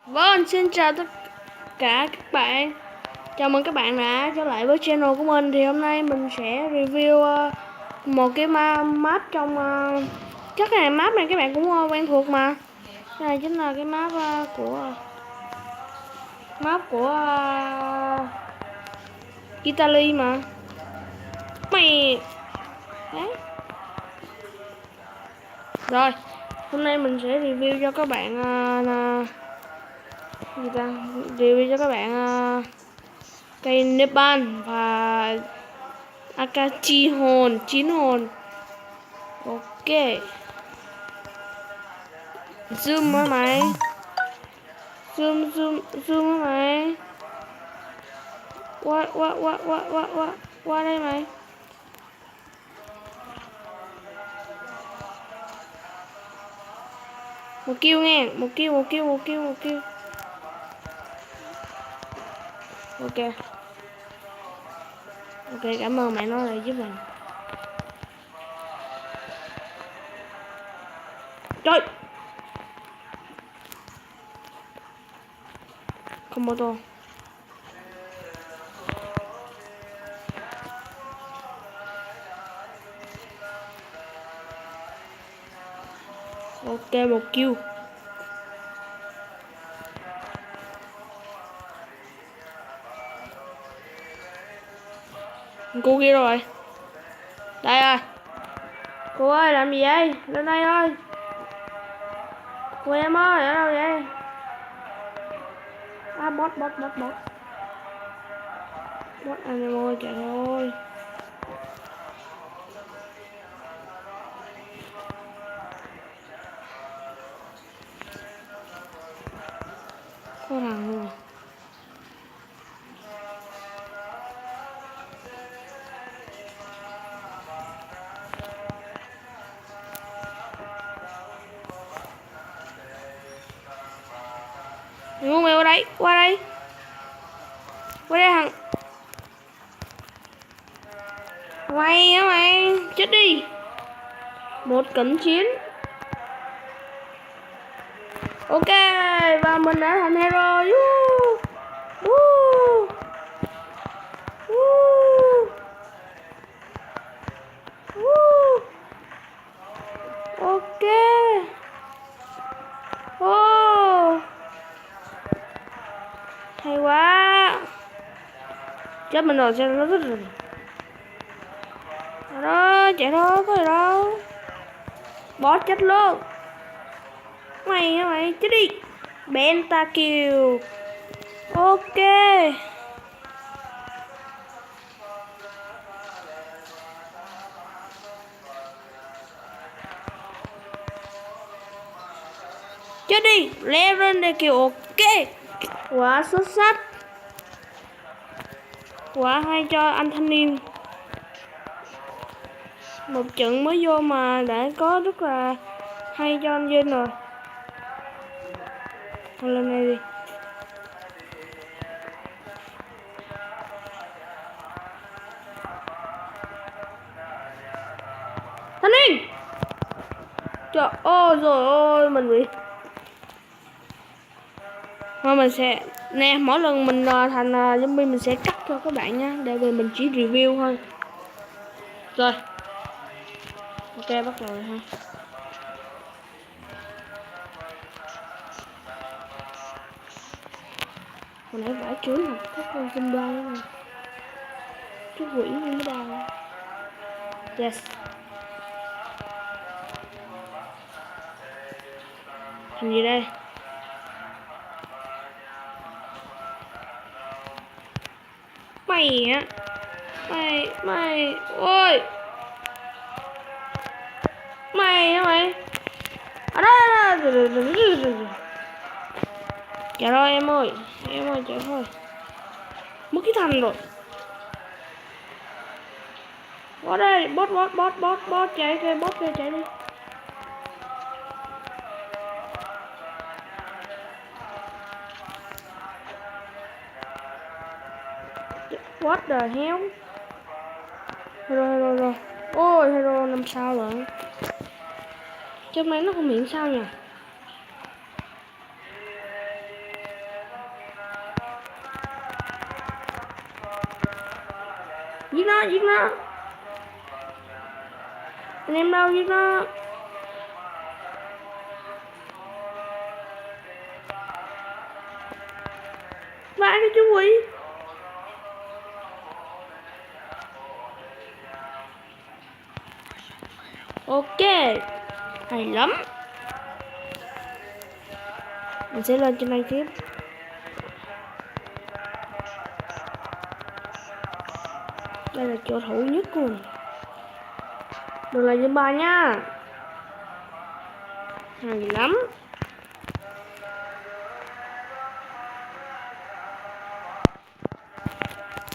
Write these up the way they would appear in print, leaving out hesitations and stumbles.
Vâng, xin chào tất cả các bạn. Chào mừng các bạn đã trở lại với channel của mình. Thì hôm nay mình sẽ review một cái map trong chắc là map này các bạn cũng quen thuộc mà. Cái này chính là cái map của Italy mà. Mày đấy. Rồi, hôm nay mình sẽ review cho các bạn review cho các bạn cây Nepal và Akachi hồn 9 hồn. Ok, zoom hả mày? Zoom hả mày? Qua đây mày. Một kill nghe, một kill. Ok, cảm ơn mẹ nói lại giúp mình. Trời, không mô tô. Ok, một kill. Cô kia rồi. Đây rồi. Cô ơi, làm gì vậy? Lên đây ơi. Cô em ơi, ở đâu vậy? À, bot. Bot anh em ơi, trời ơi. Có thằng luôn. Ngu mày qua đây thằng mày á mày, chết đi. Một cận chiến. Ok, và mình đã thành hero. Ok. Hay quá. Chết mình rồi, nó rất rồi. Đó, chạy thôi, có gì đâu. Boss chết luôn. Mày chết đi. Pentakill. Ok. Chết đi. Legendary. Ok. Quá xuất sắc. Quá hay cho anh thanh niên. Một trận mới vô mà đã có rất là hay cho anh Vinh rồi. Thôi lên đây đi. Thanh niên. Trời ơi, rồi ơi, mình bị. Thôi mình sẽ nè, mỗi lần mình thành zombie mình sẽ cắt cho các bạn nha, để vì mình chỉ review thôi. Rồi. Ok, bắt đầu rồi ha. Hồi nãy vải chuối học các con zombie đó nè. Chú quỷ như mới đau. Yes. Làm gì đây? Mày á. Mày ôi. Mày á mày. Ở đó. Chạy thôi em ơi. Chạy thôi. Mất cái thành rồi. Bot đây, bot chạy kìa, bot kìa, chạy đi. What the hell? Hero. Ôi, hero 5 sao rồi. Chứ máy nó không miễn sao nhỉ? Giết nó, giết nó. Anh em đâu, giết nó. Vãi cái chú quỷ. Ok, hay lắm. Mình sẽ lên trên đây tiếp. Đây là chỗ thủ nhất của mình. Đừng là zombie nha. Hay lắm.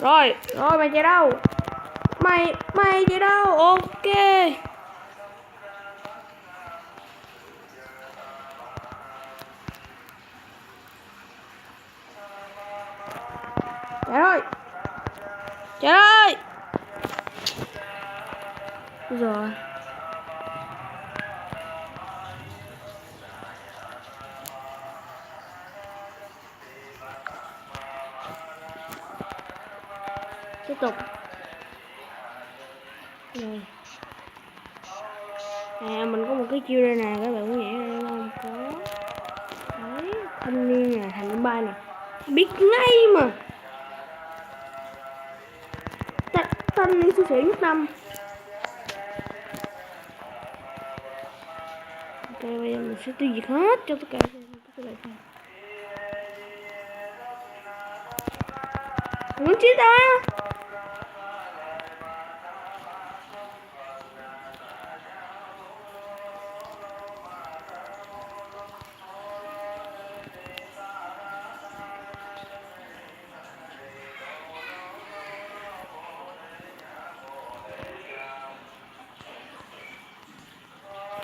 Rồi, mày chạy đâu? Mày chạy đâu? Ok. Chạy thôi. Chạy ơi. Rồi. Tiếp tục. Này. Mình có một cái chiêu đây nè, các bạn có nhảy đây không? Có. Đấy, thanh niên nè, thành ba nè. Biết ngay mà. Thanh niên xuất hiện nhất năm. Ok, bây giờ mình sẽ tiêu diệt hết cho tất cả các bạn xem. Muốn chết ta.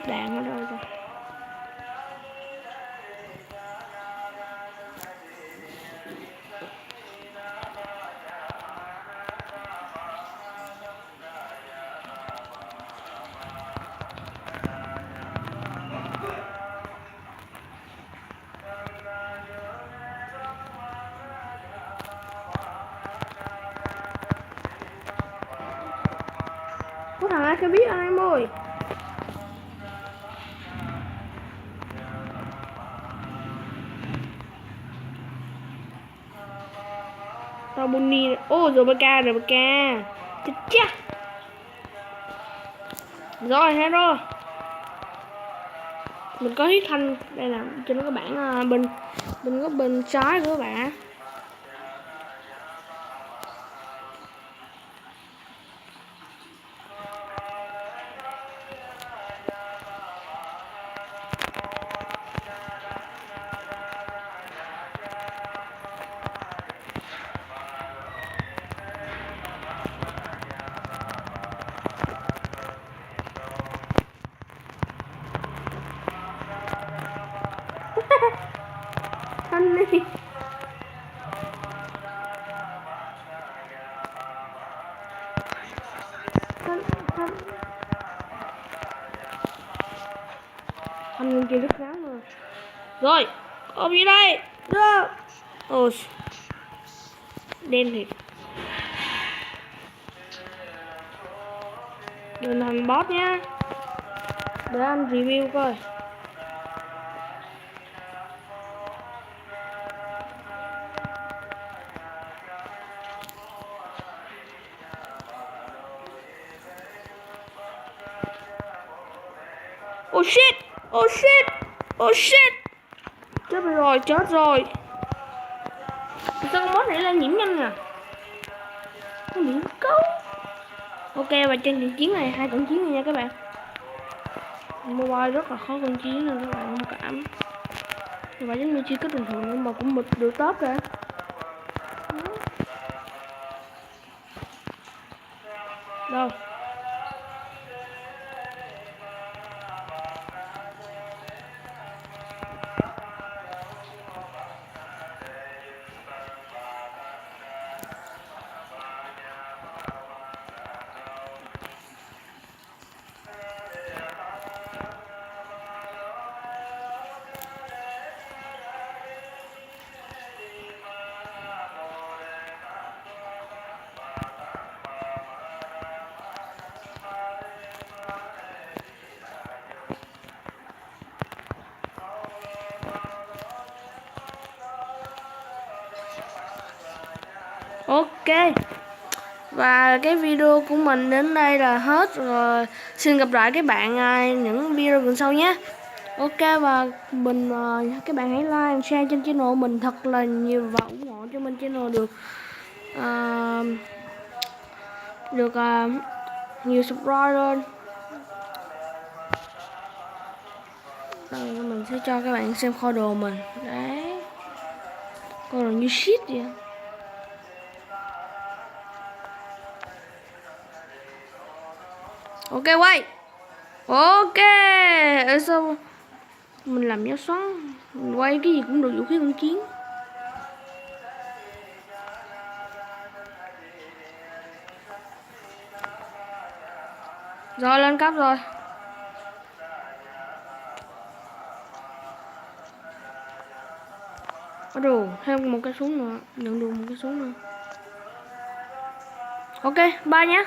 Đạn ở đâu rồi? Có thằng ai biết anh em ơi. Tao Bonnie. Ô rồi BK. Chết cha. Rồi hết rồi. Mình có huyết thanh đây là trên cái bảng bên trái của các bạn. Thanh đi. Thanh kia rất ngắn rồi. Rồi, ôm gì đây? Đó. Ôi. Đen thiệt. Đừng thành boss nhá. Để anh review coi. Oh shit. Chết rồi. Sao con boss này lên nhiễm nhanh nè. Nó nhiễm cấu. Ok, và trên trận chiến này 2 trận chiến này nha các bạn. Mobile rất là khó con chiến nên các bạn thông cảm. Và giống như chưa kết bình thường nhưng mà cũng một được top kìa. Đâu? Ok. Và cái video của mình đến đây là hết rồi. Xin gặp lại các bạn những video lần sau nhé. Ok, và các bạn hãy like, share trên channel mình thật là nhiều và ủng hộ cho mình channel được nhiều subscribe lên. Đây, mình sẽ cho các bạn xem kho đồ mình. Đấy, kho đồ như shit vậy. Ok, quay. Ok. Sao mình làm nhớ xoắn, mình quay cái gì cũng được vũ khí con chiến. Rồi lên cấp rồi. Có đồ thêm một cái súng nữa, nhận được một cái súng nữa. Ok, bye nhé.